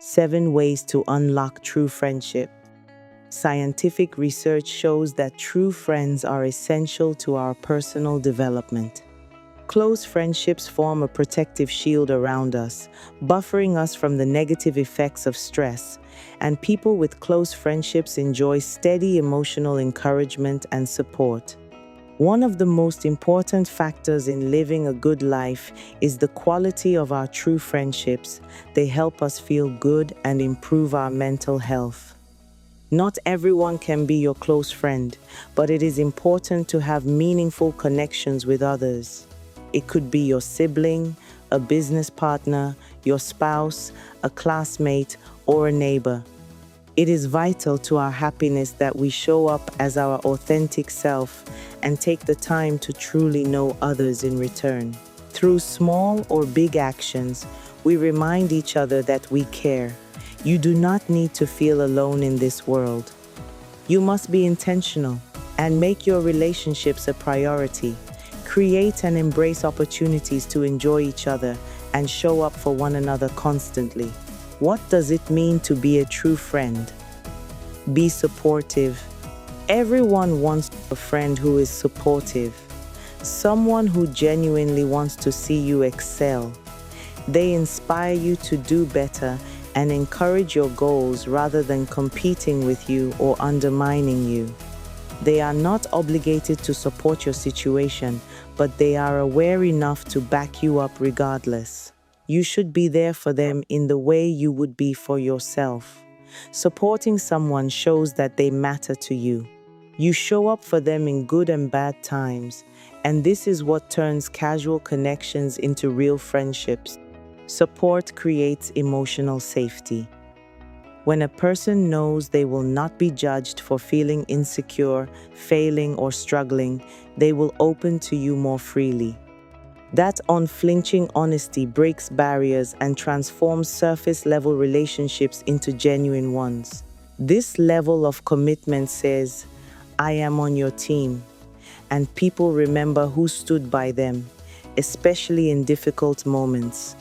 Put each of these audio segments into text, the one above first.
7 Ways to Unlock True Friendship. Scientific research shows that true friends are essential to our personal development. Close friendships form a protective shield around us, buffering us from the negative effects of stress, and people with close friendships enjoy steady emotional encouragement and support. One of the most important factors in living a good life is the quality of our true friendships. They help us feel good and improve our mental health. Not everyone can be your close friend, but it is important to have meaningful connections with others. It could be your sibling, a business partner, your spouse, a classmate, or a neighbor. It is vital to our happiness that we show up as our authentic self and take the time to truly know others in return. Through small or big actions, we remind each other that we care. You do not need to feel alone in this world. You must be intentional and make your relationships a priority. Create and embrace opportunities to enjoy each other and show up for one another constantly. What does it mean to be a true friend? Be supportive. Everyone wants a friend who is supportive, someone who genuinely wants to see you excel. They inspire you to do better and encourage your goals rather than competing with you or undermining you. They are not obligated to support your situation, but they are aware enough to back you up regardless. You should be there for them in the way you would be for yourself. Supporting someone shows that they matter to you. You show up for them in good and bad times, and this is what turns casual connections into real friendships. Support creates emotional safety. When a person knows they will not be judged for feeling insecure, failing, or struggling, they will open to you more freely. That unflinching honesty breaks barriers and transforms surface-level relationships into genuine ones. This level of commitment says, "I am on your team," and people remember who stood by them, especially in difficult moments.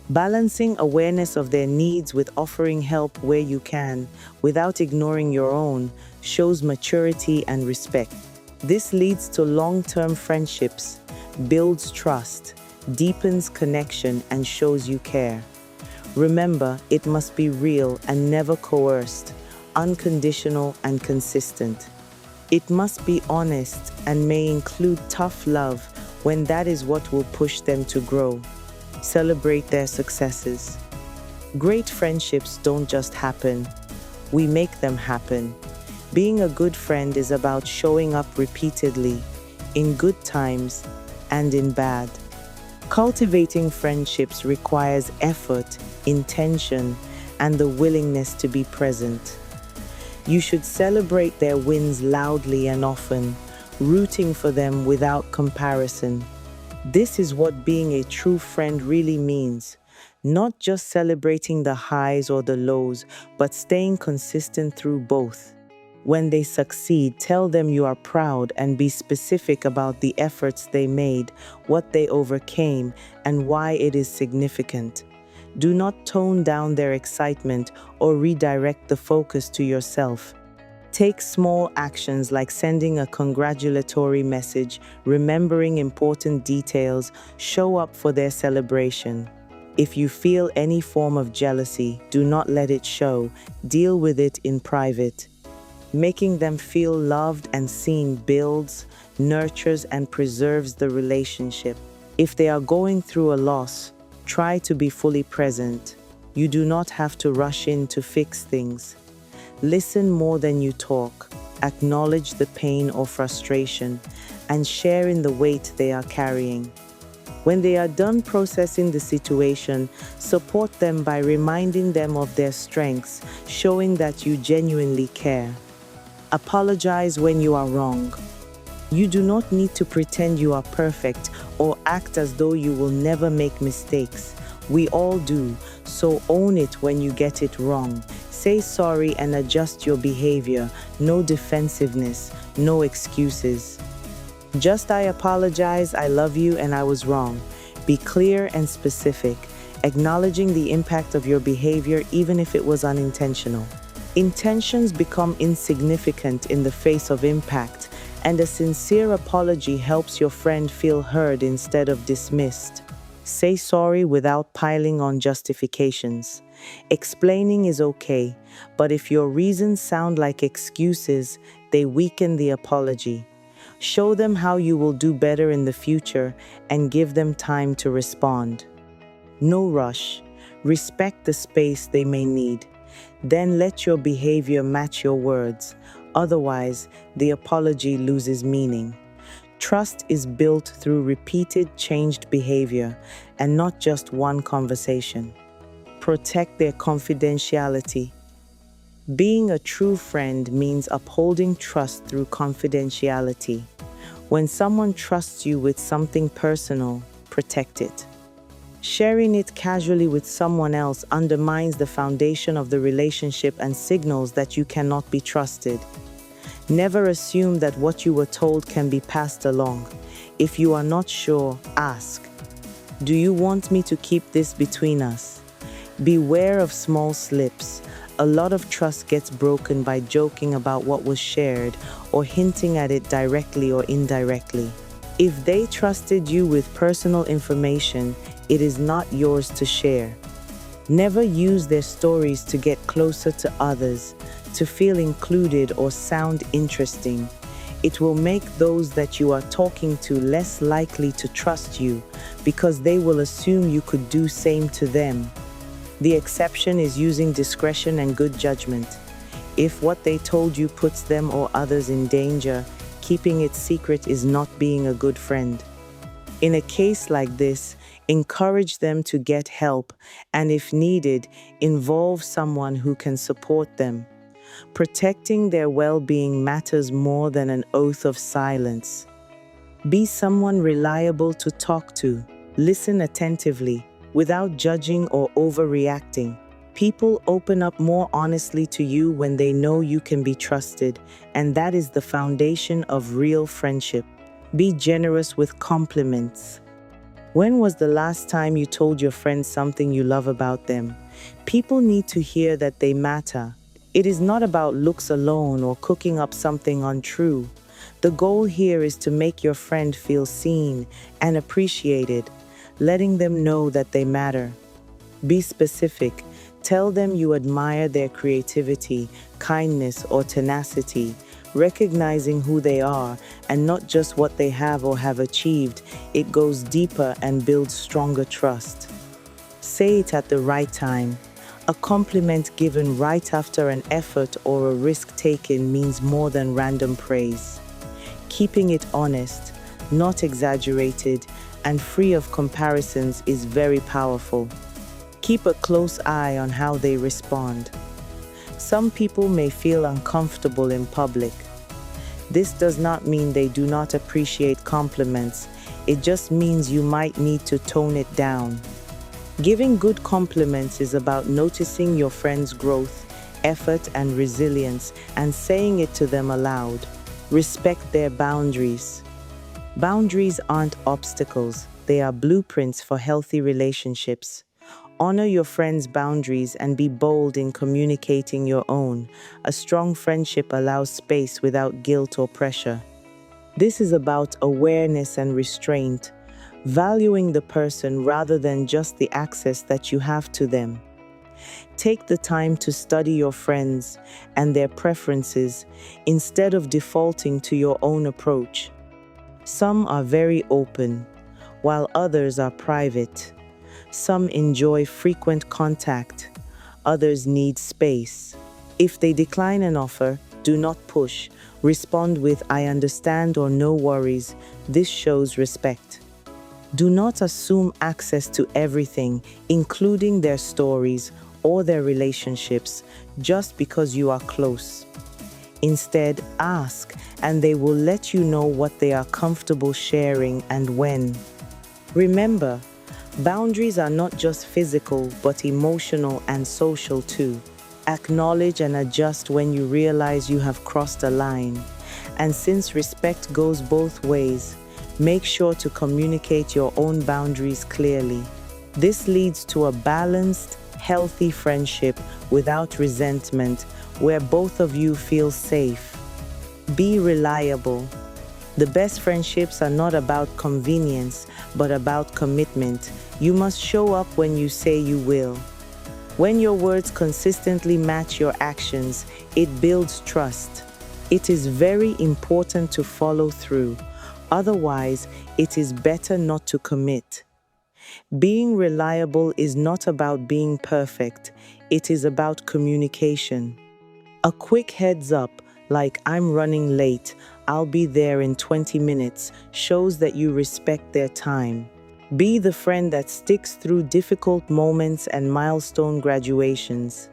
Balancing awareness of their needs with offering help where you can, without ignoring your own, shows maturity and respect. This leads to long-term friendships, builds trust, deepens connection, and shows you care. Remember, it must be real and never coerced, unconditional and consistent. It must be honest and may include tough love when that is what will push them to grow. Celebrate their successes. Great friendships don't just happen, we make them happen. Being a good friend is about showing up repeatedly, in good times and in bad. Cultivating friendships requires effort, intention, and the willingness to be present. You should celebrate their wins loudly and often, rooting for them without comparison. This is what being a true friend really means. Not just celebrating the highs or the lows, but staying consistent through both. When they succeed, tell them you are proud and be specific about the efforts they made, what they overcame, and why it is significant. Do not tone down their excitement or redirect the focus to yourself. Take small actions like sending a congratulatory message, remembering important details, show up for their celebration. If you feel any form of jealousy, do not let it show. Deal with it in private. Making them feel loved and seen builds, nurtures, and preserves the relationship. If they are going through a loss, try to be fully present. You do not have to rush in to fix things. Listen more than you talk, acknowledge the pain or frustration, and share in the weight they are carrying. When they are done processing the situation, support them by reminding them of their strengths, showing that you genuinely care. Apologize when you are wrong. You do not need to pretend you are perfect or act as though you will never make mistakes. We all do, so own it when you get it wrong. Say sorry and adjust your behavior. No defensiveness, no excuses. Just "I apologize, I love you, and I was wrong." Be clear and specific. acknowledging the impact of your behavior even if it was unintentional. Intentions become insignificant in the face of impact, and a sincere apology helps your friend feel heard instead of dismissed. Say sorry without piling on justifications. Explaining is okay, but if your reasons sound like excuses, they weaken the apology. Show them how you will do better in the future and give them time to respond. No rush. Respect the space they may need. Then let your behavior match your words. Otherwise, the apology loses meaning. Trust is built through repeated changed behavior and not just one conversation. Protect their confidentiality. Being a true friend means upholding trust through confidentiality. When someone trusts you with something personal, protect it. Sharing it casually with someone else undermines the foundation of the relationship and signals that you cannot be trusted. Never assume that what you were told can be passed along. If you are not sure, ask. Do you want me to keep this between us? Beware of small slips. A lot of trust gets broken by joking about what was shared or hinting at it directly or indirectly. If they trusted you with personal information, it is not yours to share. Never use their stories to get closer to others, to feel included or sound interesting. It will make those that you are talking to less likely to trust you because they will assume you could do same to them. The exception is using discretion and good judgment. If what they told you puts them or others in danger, keeping it secret is not being a good friend. In a case like this, encourage them to get help and, if needed, involve someone who can support them. Protecting their well-being matters more than an oath of silence. Be someone reliable to talk to. Listen attentively, without judging or overreacting. People open up more honestly to you when they know you can be trusted, and that is the foundation of real friendship. Be generous with compliments. When was the last time you told your friends something you love about them? People need to hear that they matter. It is not about looks alone or cooking up something untrue. The goal here is to make your friend feel seen and appreciated, letting them know that they matter. Be specific. Tell them you admire their creativity, kindness, or tenacity, recognizing who they are and not just what they have or have achieved. It goes deeper and builds stronger trust. Say it at the right time. A compliment given right after an effort or a risk taken means more than random praise. Keeping it honest, not exaggerated, and free of comparisons is very powerful. Keep a close eye on how they respond. Some people may feel uncomfortable in public. This does not mean they do not appreciate compliments. It just means you might need to tone it down. Giving good compliments is about noticing your friend's growth, effort, and resilience and saying it to them aloud. Respect their boundaries. Boundaries aren't obstacles, they are blueprints for healthy relationships. Honor your friends' boundaries and be bold in communicating your own. A strong friendship allows space without guilt or pressure. This is about awareness and restraint, valuing the person rather than just the access that you have to them. Take the time to study your friends and their preferences instead of defaulting to your own approach. Some are very open, while others are private. Some enjoy frequent contact, others need space. If they decline an offer, do not push. Respond with "I understand" or "no worries." This shows respect. Do not assume access to everything, including their stories or their relationships, just because you are close. Instead, ask, and they will let you know what they are comfortable sharing and when. Remember, boundaries are not just physical, but emotional and social too. Acknowledge and adjust when you realize you have crossed a line. And since respect goes both ways, make sure to communicate your own boundaries clearly. This leads to a balanced, healthy friendship without resentment, where both of you feel safe. Be reliable. The best friendships are not about convenience, but about commitment. You must show up when you say you will. When your words consistently match your actions, it builds trust. It is very important to follow through. Otherwise, it is better not to commit. Being reliable is not about being perfect. It is about communication. A quick heads up, like "I'm running late, I'll be there in 20 minutes," shows that you respect their time. Be the friend that sticks through difficult moments and milestone graduations.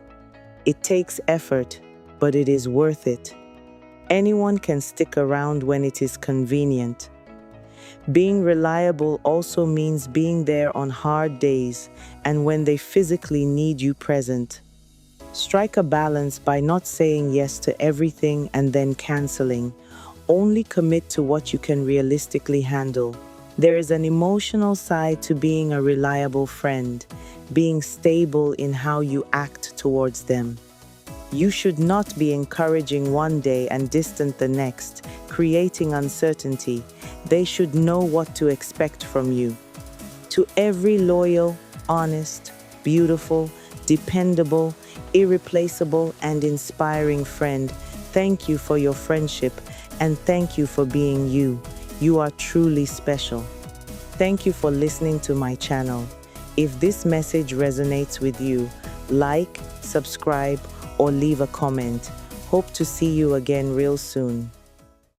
It takes effort, but it is worth it. Anyone can stick around when it is convenient. Being reliable also means being there on hard days and when they physically need you present. Strike a balance by not saying yes to everything and then canceling. Only commit to what you can realistically handle. There is an emotional side to being a reliable friend, being stable in how you act towards them. You should not be encouraging one day and distant the next, creating uncertainty. They should know what to expect from you. To every loyal, honest, beautiful, dependable, irreplaceable, and inspiring friend, thank you for your friendship and thank you for being you. You are truly special. Thank you for listening to my channel. If this message resonates with you, like, subscribe, or leave a comment. Hope to see you again real soon.